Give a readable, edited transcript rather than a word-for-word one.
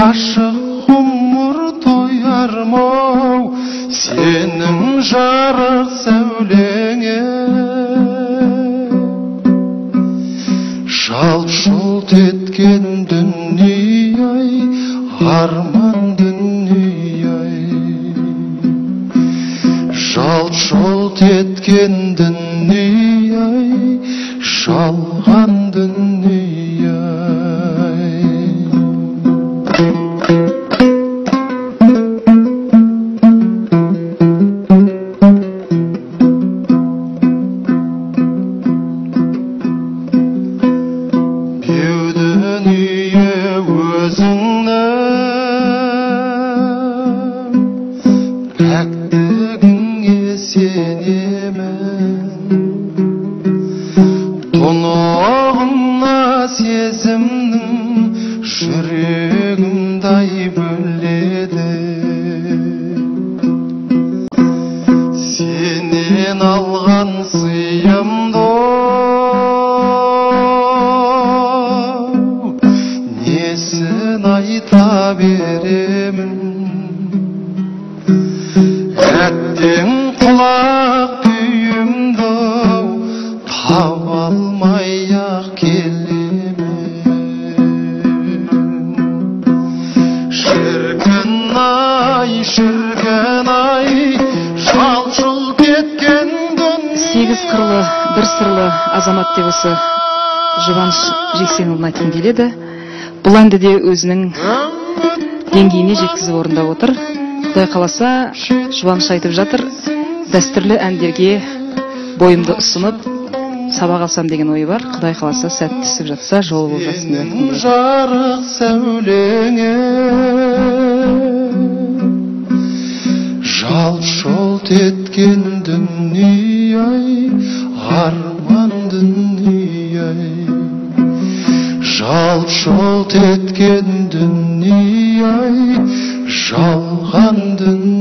ашық ғұмыр тоярмау сенің жарық сәулеңе. Жалт-жұлт еткен дүние-ай, арман дүние-ай. Жалт-жұлт еткен дүние-ай, жалған дүние-ай. Беу дүние өзіңнің пәктігіңе сенемін. Тұнығына сезімнің жүрегімдай бөледі. Сенен алған сыйымды несін айта беремін. Әттең құлақ күйімді таба алмай-ақ келемін. Шіркін-ай, шіркін-ай, жалт-жұлт еткен дүние. Сегіз қырлы, бір сырлы азамат деп осы Жұбаныш Жексенұлын айтқым келеді. Бұл әнді де өзінің деңгейіне жеткізіп орындап отыр. Құдай қаласа, Жұбаныш айтып жатыр, дәстүрлі әндерге бойымды ұсынып, сабақ алсам деген ой бар. Құдай қаласа, сәт түсіп жатса, жол болып жатсын деп айтқым келеді. Жарық сәулеңе, жалт-жұлт еткен дүние-ай, арман дүние-ай. Жалт-жұлт еткен дүние-ай, жалған дүние-ай.